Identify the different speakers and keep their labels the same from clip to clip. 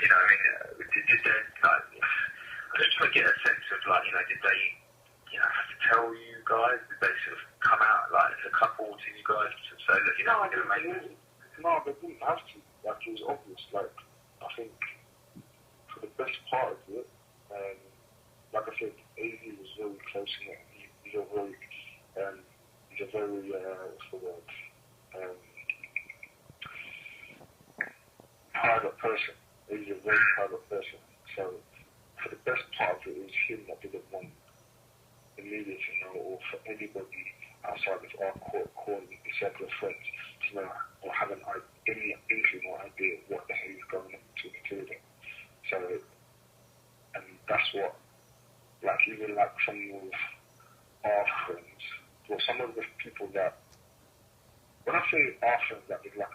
Speaker 1: you know, I mean, did they, like, I just try to get a sense of, like, you know, did they, you know, have to tell you guys? Did they sort of come out, like, as a couple to you guys to say that, you know, we're going to make it?
Speaker 2: No, they didn't have to. Like, it was obvious. Like, I think for the best part of it, like I said, AZ was very close in it. He's a very, what's the word, private person. He's a very private person. So, for the best part of it, it was him that didn't want the media to know, or for anybody outside of our court calling the circle of friends to know, or have any inkling or idea what the hell is going on between the two of them. So, and that's what, like, even like some of our friends, or some of the people that, when I say our friends, that is like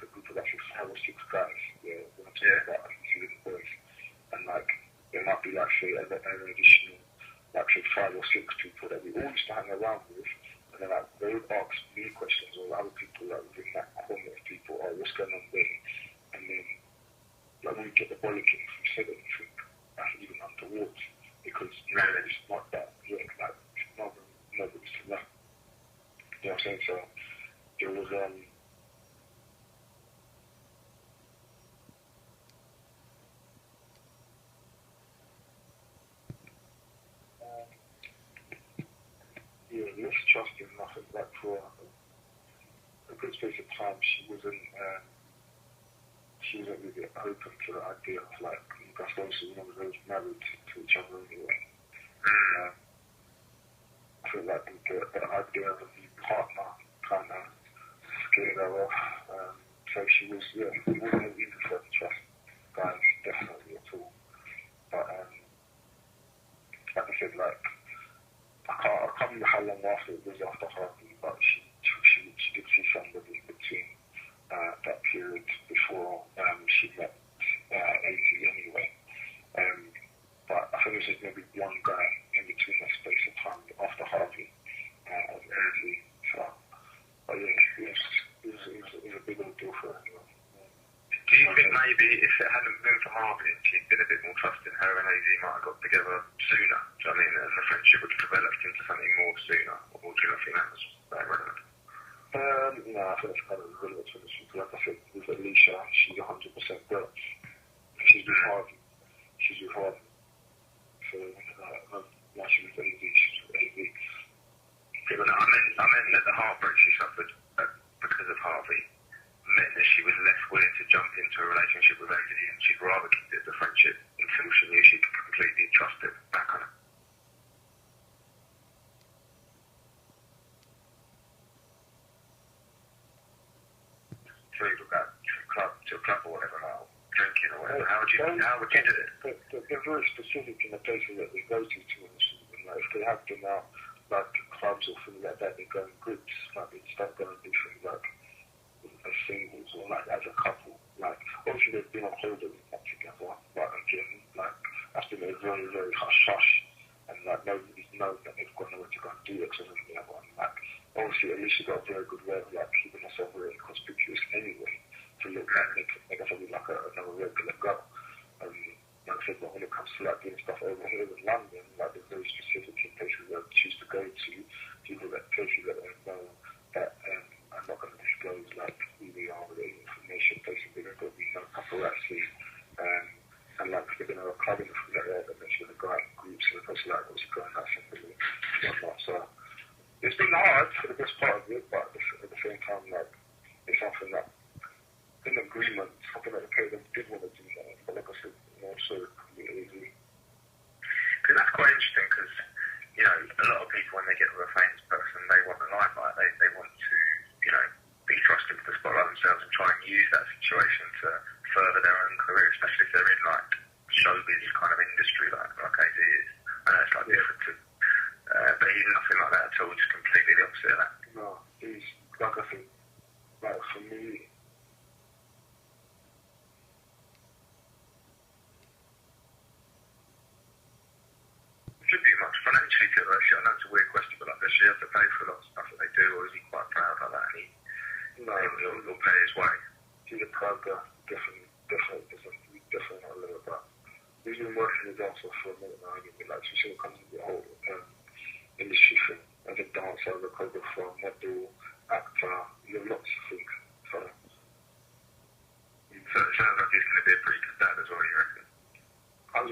Speaker 2: a group of actually 5 or 6 guys, yeah, when I'm talking about like 2 little boys, and like, there might be like, say, an additional, like, say, 5 or 6 people that we all used to hang around with, and then like, they would ask me questions, or other people like within that corner of people, oh, what's going on there? And then, like, when we get the bollocking from said anything, that's even untoward, because really, it's not that, yeah, like, nobody's to know. You know what I'm saying? So, there was, mistrust in nothing. Like, for a good space of time, she wasn't really open to the idea of, like, that's why she was always married to each other anyway. I feel like the idea of a new partner kind of scared her off. So she was, yeah, it wasn't easy for her to trust guys, definitely at all. But, like I said, like, I can't remember how long after it was after Harvey, but she did see somebody in between that period before she met AZ anyway. But I think it was just maybe one guy in between that space of time after Harvey and AZ. So, but yeah, it was a big old deal for her anyway.
Speaker 1: Do you think maybe if it hadn't been for Harvey, she'd been a bit more trusting, her and AZ might have got together sooner? Do you know what I mean? And the friendship would have developed into something more sooner? Or do you not think that was that relevant?
Speaker 2: No, I think it's kind of relevant to this. Like I said, with Alicia, she's 100% girl. She's with Harvey. So, now she's with AZ, she's with AZ.
Speaker 1: Yeah, but no, I meant that the heartbreak she suffered because of Harvey meant that she was less willing to jump into a relationship with AZ, and she'd rather keep it as a friendship until she knew she could completely trust it. That kind of. So you look at to a club or whatever, like drinking or whatever. How would you do it?
Speaker 2: They're very specific in the places that they go to honest. And like, if they have been out like clubs or things like that, they go in groups. Like they start going to do things like as singles or like as a couple. Like obviously they've been on holiday with that together, but again, like that's been a very, very hush hush, and like nobody's known that they've got nowhere to go and do it because of the other one. Like obviously at least she got a very good way of like keeping herself very conspicuous anyway to look like make herself look like another regular girl. Like I said, but when it comes to like doing stuff over here in London, like there's very specific places where I choose to go to, people that places that I know that I'm not going to disclose like who they are with any information, places they're going to be no paparazzi, and like they're going to have a club in the that makes sure the guy groups and the person like what's going on simply whatnot. So it's been hard for the best part of it, but at the same time, like it's something that in agreement, something that the pair of them did want to do that, but like I said, so completely easy.
Speaker 1: Because that's quite interesting, because, you know, a lot of people when they get with a famous person, they want the limelight, they want to, you know, be trusted with the spotlight themselves and try and use that situation to further their own career, especially if they're in, like, showbiz kind of industry, like AZ is. I know it's, like, different to, but he's nothing like that at all, just completely the opposite of that.
Speaker 2: No, he's, like I think, like, for me,
Speaker 1: should be much financially to her. I know it's a weird question, but like, does she have to pay for a lot of stuff that they do, or is he quite proud like that? And he'll pay his way.
Speaker 2: He's a proud guy, definitely dancer for a minute now, anyway. Like, so she comes into the whole industry thing. As a dancer, as a choreographer, model, actor, you know, lots of things. So
Speaker 1: it sounds like he's going to be a pretty good dad as well, you reckon?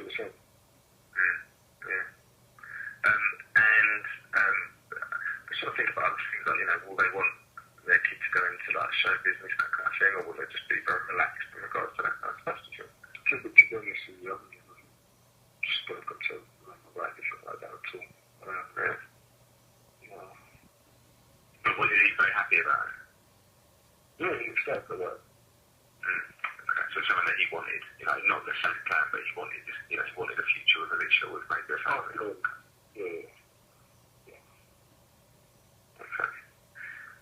Speaker 2: 100%.
Speaker 1: Yeah. And we sort of think about other things like, you know, will they want their kid to go into like show business, that kind of thing, or will they just be very relaxed in regards to that kind of stuff?
Speaker 2: To be honest with you, I haven't even spoken to them about anything like that at all.
Speaker 1: Really?
Speaker 2: No.
Speaker 1: But was he very happy about it?
Speaker 2: Yeah, he was sad for that.
Speaker 1: Okay, so something that he wanted, you know, not the same plan, but he wanted, just, you know, he wanted a future with Alicia, with maybe a family.
Speaker 2: Yeah.
Speaker 1: Okay.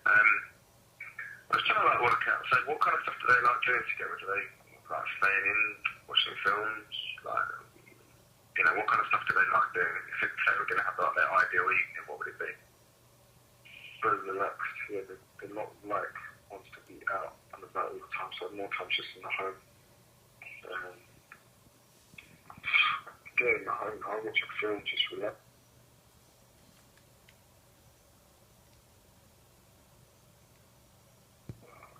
Speaker 1: I was trying to like work out, so what kind of stuff do they like doing together? Do they like staying in, watching films, like, you know, what kind of stuff do they like doing? If they were going to have like their ideal evening, what would it be?
Speaker 2: Very relaxed, yeah, they're not like wants to be out and about all the time, so more times just in the home. Get in the home, I watch a film, just relax.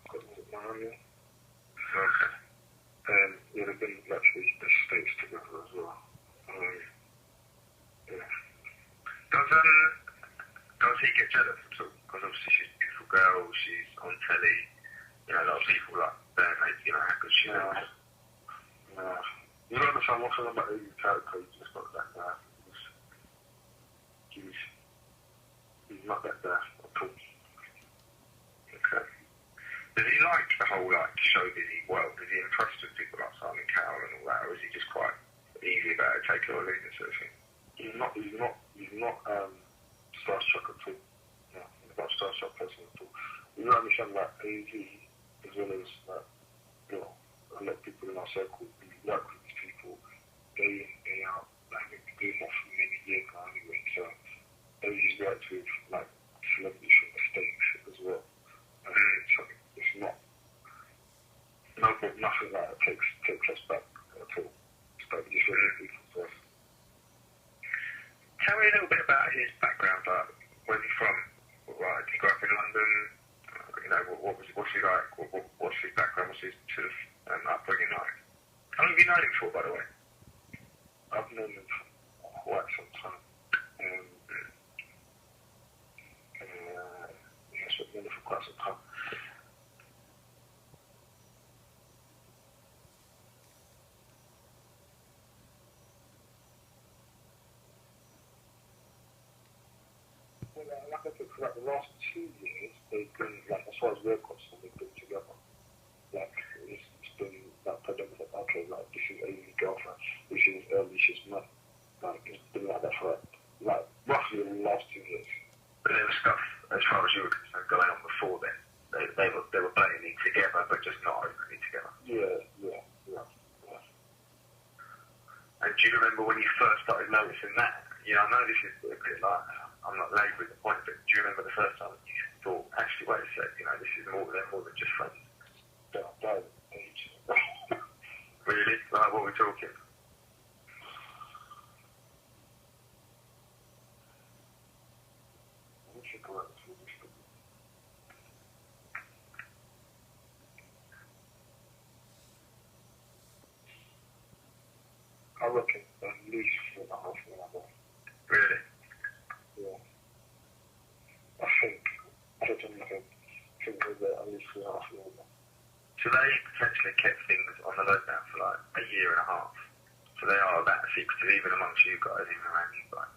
Speaker 2: Got Miami.
Speaker 1: Okay.
Speaker 2: Yeah, they've been actually the States together as well. Yeah.
Speaker 1: Does he get jealous at all? Because obviously she's a beautiful girl, she's on telly, you know, a lot of people like their mates, you know, how good she is.
Speaker 2: Nah. You don't understand one thing about the character, he's just not that guy. He's not that guy at all.
Speaker 1: Okay. Does he like the whole like show busy world? Is he impressed with people like Simon Cowell and all that, or is he just quite easy about it, take it or leave it sort of thing?
Speaker 2: He's not starstruck at all. Yeah, he's not a starstruck person at all. You know, understand like AZ, as well as like, you know, a lot of people in our circle, we work with these people day in, day out, like we've been doing that for many years now anyway, so AZ's worked with like celebrities from the States as well. So it's not nothing that takes us back at all. It's like just really people for us.
Speaker 1: Tell me a little bit about his background, like where's he from? Like, did he grow up in London? You know, what's he like? What's his background? What's his sort of upbringing like? How long have you known him for, by the way?
Speaker 2: I've known him for quite some time. Yes, I've known him for quite some time. Well, like I said, for like the last 2 years, they've been, like, as far as we're concerned, they've been together. Like, it's been, like, predominant, okay, like, this is Amy's girlfriend, this is Alicia's mum. Like, it's been like that for, like, roughly the last 2 years.
Speaker 1: But there was stuff, as far as you were concerned, going on before then. They were blatantly together, but just not openly together.
Speaker 2: Yeah.
Speaker 1: And do you remember when you first started noticing that? You know, I know this is a bit like, I'm not labouring the point, but do you remember the first time you thought, actually, wait a sec, you know, this is more than just friends?
Speaker 2: That age.
Speaker 1: Really? Like, what we're talking?
Speaker 2: We should go out to this. I reckon at least 4.5 years.
Speaker 1: Really?
Speaker 2: Yeah. I think it was at least 3.5 years.
Speaker 1: So they potentially kept things on the lockdown for like a year and a half. So they are that secretive, even amongst you guys, even around you guys.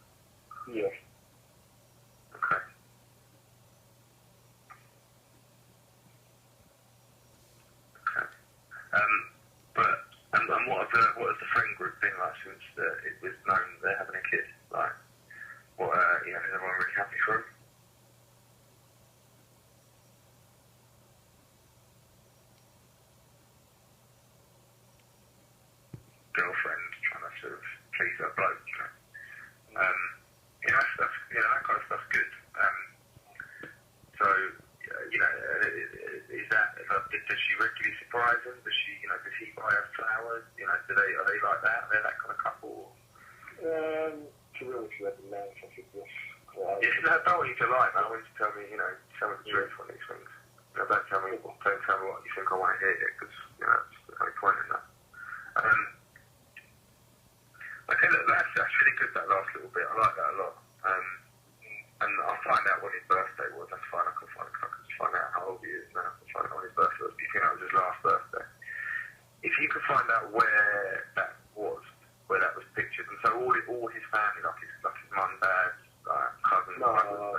Speaker 2: Yeah.
Speaker 1: Okay. But what has the friend group been like since it was known they're having a kid? Like, what you know, is everyone really happy for him? Girlfriend trying to sort of please her bloke, you know. That kind of stuff's good. So, you know, is that, does she regularly surprise him? Does he buy her flowers? You know, are they like that? They're that kind of couple? to lie, man. I want you to tell me, tell me the truth on these things. Don't tell me what you think I want to hear, because, there's no point in that. Okay, look, that's really good, that last little bit. I like that a lot. And I'll find out when his birthday was. That's fine. I can just find out how old he is now. I can find out when his birthday was. Do you think that was his last birthday? If you could find out where that was pictured, and so all his family, like his mum, dad, cousins, brothers.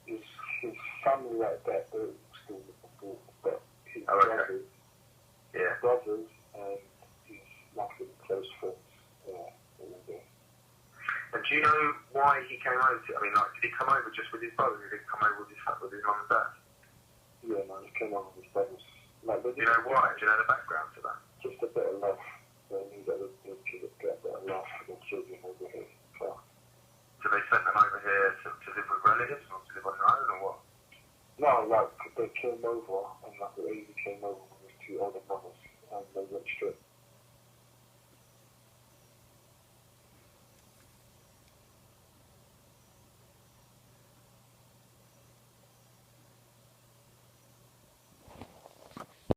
Speaker 2: His family like that, they're still looking for, but his brothers, and his close friends, all there.
Speaker 1: And do you know why he came over? Did he come over just with his brother? Did he come over with his mum and dad?
Speaker 2: Yeah, man, he came over with his brothers.
Speaker 1: Do you know why? Do you know the background to that?
Speaker 2: Just a bit of love. They knew that the kids would get a bit of love for their children over here.
Speaker 1: So they sent them over here to live with relatives, or to live on their own, or what?
Speaker 2: No, they came over, and the lady came over